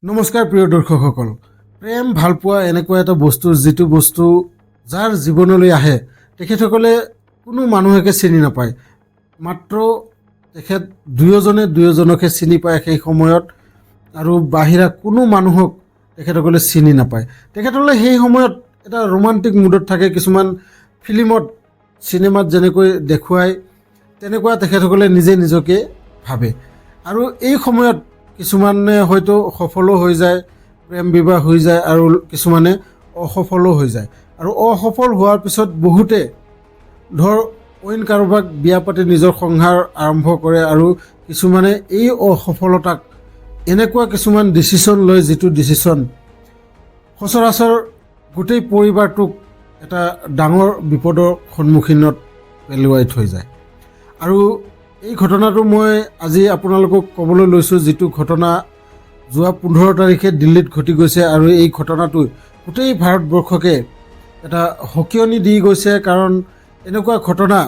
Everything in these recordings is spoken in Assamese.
নমস্কাৰ প্ৰিয় দৰ্শকসকল প্ৰেম ভালপোৱা এনেকুৱা এটা বস্তু যিটো বস্তু যাৰ জীৱনলৈ আহে তেখেতসকলে কোনো মানুহকে চিনি নাপায় মাত্ৰ তেখেত দুয়োজনকে চিনি পায় সেই সময়ত আৰু বাহিৰা কোনো মানুহক তেখেতসকলে চিনি নাপায় তেখেতসকলে সেই সময়ত এটা ৰোমান্টিক মুডত থাকে কিছুমান ফিল্মত সিনেমাত যেনেকৈ দেখুৱায় তেনেকুৱা তেখেতসকলে নিজকে ভাবে আৰু এই সময়ত কিছুমানে হয়তো সফলো হৈ যায় প্ৰেম বিবাহ হৈ যায় আৰু কিছুমানে অসফলো হৈ যায় আৰু অসফল হোৱাৰ পিছত বহুতে ধৰ অইন কাৰোবাক বিয়া পাতি নিজৰ সংসাৰ আৰম্ভ কৰে আৰু কিছুমানে এই অসফলতাক এনেকুৱা কিছুমান ডিচিশ্যন লয় যিটো ডিচিশ্যন সচৰাচৰ গোটেই পৰিবাৰটোক এটা ডাঙৰ বিপদৰ সন্মুখীনত পেলুৱাই থৈ যায় আৰু এই ঘটনাটো মই আজি আপোনালোকক ক'বলৈ লৈছোঁ যিটো ঘটনা যোৱা 15 তাৰিখে দিল্লীত ঘটি গৈছে আৰু এই ঘটনাটো গোটেই ভাৰতবৰ্ষকে এটা হকিয়নি দি গৈছে কাৰণ এনেকুৱা ঘটনা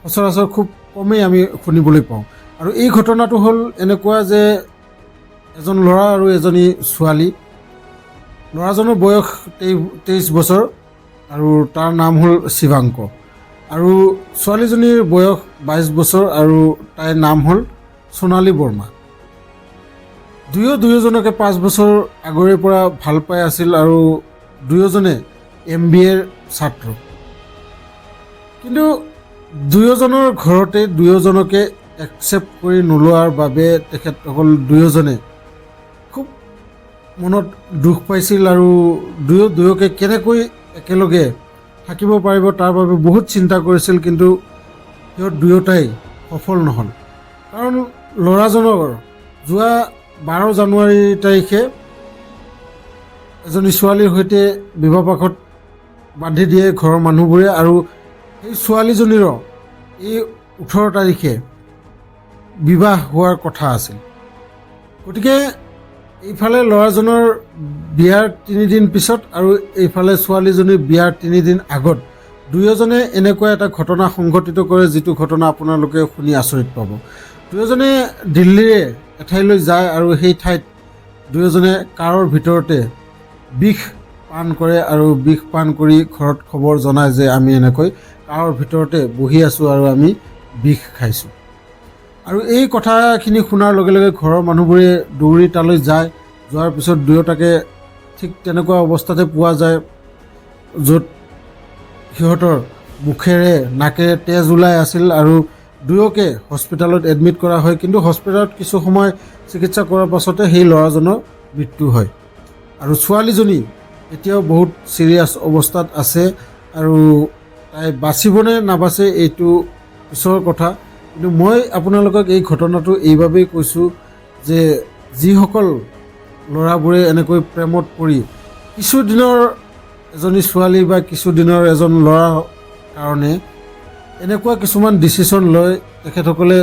সচৰাচৰ খুব কমেই আমি শুনিবলৈ পাওঁ আৰু এই ঘটনাটো হ'ল এনেকুৱা যে এজন ল'ৰা আৰু এজনী ছোৱালী ল'ৰাজনৰ বয়স 23 বছৰ আৰু তাৰ নাম হ'ল শিৱাংক আৰু ছোৱালীজনীৰ বয়স 22 বছৰ আৰু তাইৰ নাম হ'ল সোণালী বৰ্মা দুয়োজনকে 5 বছৰ আগৰে পৰা ভাল পাই আছিল আৰু দুয়োজনে MBA ছাত্ৰ কিন্তু দুয়োজনৰ ঘৰতে দুয়োজনকে একচেপ্ট কৰি নোলোৱাৰ বাবে তেখেতসকল দুয়োজনে খুব মনত দুখ পাইছিল আৰু দুয়োকে কেনেকৈ একেলগে থাকিব পাৰিব তাৰ বাবে বহুত চিন্তা কৰিছিল কিন্তু সিহঁত দুয়োটাই সফল নহ'ল কাৰণ ল'ৰাজনৰ যোৱা 12 জানুৱাৰী তাৰিখে এজনী ছোৱালীৰ সৈতে বিবাহপাশত বান্ধি দিয়ে ঘৰৰ মানুহবোৰে আৰু সেই ছোৱালীজনীৰো এই 18 তাৰিখে বিবাহ হোৱাৰ কথা আছিল গতিকে এইফালে ল'ৰাজনৰ বিয়াৰ 3 দিন পিছত আৰু এইফালে ছোৱালীজনীৰ বিয়াৰ 3 দিন আগত দুয়োজনে এনেকুৱা এটা ঘটনা সংঘটিত কৰে যিটো ঘটনা আপোনালোকে শুনি আচৰিত পাব দুয়োজনে দিল্লীৰে এঠাইলৈ যায় আৰু সেই ঠাইত দুয়োজনে কাৰৰ ভিতৰতে বিষ পান কৰে আৰু বিষ পান কৰি ঘৰত খবৰ জনায় যে আমি এনেকৈ কাৰৰ ভিতৰতে বহি আছোঁ আৰু আমি বিষ খাইছোঁ আৰু এই কথাখিনি শুনাৰ লগে লগে ঘৰৰ মানুহবোৰে দৌৰি তালৈ যায় যোৱাৰ পিছত দুয়োটাকে ঠিক তেনেকুৱা অৱস্থাতে পোৱা যায় য'ত সিহঁতৰ মুখেৰে নাকেৰে তেজ ওলাই আছিল আৰু দুয়োকে হস্পিটেলত এডমিট কৰা হয় কিন্তু হস্পিটেলত কিছু সময় চিকিৎসা কৰাৰ পাছতে সেই ল'ৰাজনৰ মৃত্যু হয় আৰু ছোৱালীজনী এতিয়াও বহুত চিৰিয়াছ অৱস্থাত আছে আৰু তাই বাচিবনে নাবাচে এইটো পিছৰ কথা কিন্তু মই আপোনালোকক এই ঘটনাটো এইবাবেই কৈছোঁ যে যিসকল ল'ৰাবোৰে এনেকৈ প্ৰেমত পৰি কিছুদিনৰ এজনী ছোৱালী বা কিছুদিনৰ এজন ল'ৰাৰ কাৰণে এনেকুৱা কিছুমান ডিচিশ্যন লয় তেখেতসকলে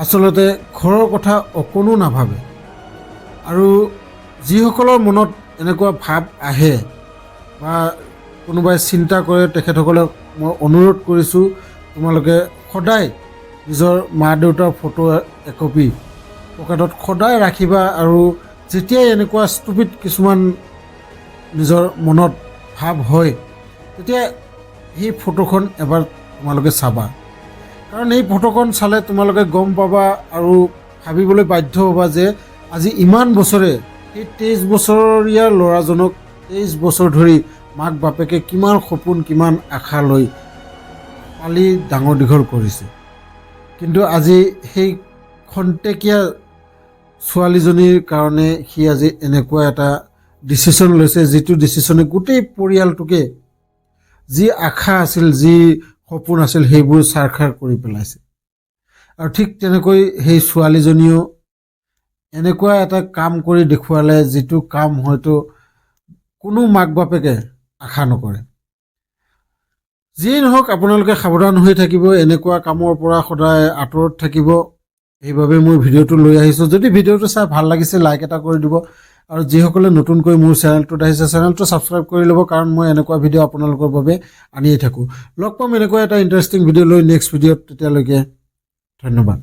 আচলতে ঘৰৰ কথা অকণো নাভাবে আৰু যিসকলৰ মনত এনেকুৱা ভাৱ আহে বা কোনোবাই চিন্তা কৰে তেখেতসকলক মই অনুৰোধ কৰিছোঁ তোমালোকে সদায় নিজৰ মা দেউতাৰ ফটো একপি পকেটত সদায় ৰাখিবা আৰু যেতিয়াই এনেকুৱা ষ্টুপিড কিছুমান নিজৰ মনত ভাৱ হয় তেতিয়া সেই ফটোখন এবাৰ তোমালোকে চাবা কাৰণ এই ফটোখন চালে তোমালোকে গম পাবা আৰু ভাবিবলৈ বাধ্য হ'বা যে আজি ইমান বছৰে সেই 23 বছৰীয়া ল'ৰাজনক 23 বছৰ ধৰি মাক বাপেকে কিমান সপোন কিমান আশা লৈ পালি ডাঙৰ দীঘল কৰিছে কিন্তু আজি সেই খন্তেকীয়া ছোৱালীজনীৰ কাৰণে সি আজি এনেকুৱা এটা ডিচিশ্যন লৈছে যিটো ডিচিশ্যনে গোটেই পৰিয়ালটোকে যি আশা আছিল যি সপোন আছিল সেইবোৰ ছাৰখাৰ কৰি পেলাইছে আৰু ঠিক তেনেকৈ সেই ছোৱালীজনীও এনেকুৱা এটা কাম কৰি দেখুৱালে যিটো কাম হয়তো কোনো মাক বাপেকে আশা নকৰে যিয়েই নহওক আপোনালোকে সাৱধান হৈ থাকিব এনেকুৱা কামৰ পৰা সদায় আঁতৰত থাকিব সেইবাবে মই ভিডিঅ'টো লৈ আহিছোঁ যদি ভিডিঅ'টো চাই ভাল লাগিছে লাইক এটা কৰি দিব আৰু যিসকলে নতুনকৈ মোৰ চেনেলটোত আহিছে চেনেলটো ছাবস্ক্ৰাইব কৰি ল'ব কাৰণ মই এনেকুৱা ভিডিঅ' আপোনালোকৰ বাবে আনিয়ে থাকোঁ লগ পাম এনেকুৱা এটা ইণ্টাৰেষ্টিং ভিডিঅ' লৈ নেক্সট ভিডিঅ'ত তেতিয়ালৈকে ধন্যবাদ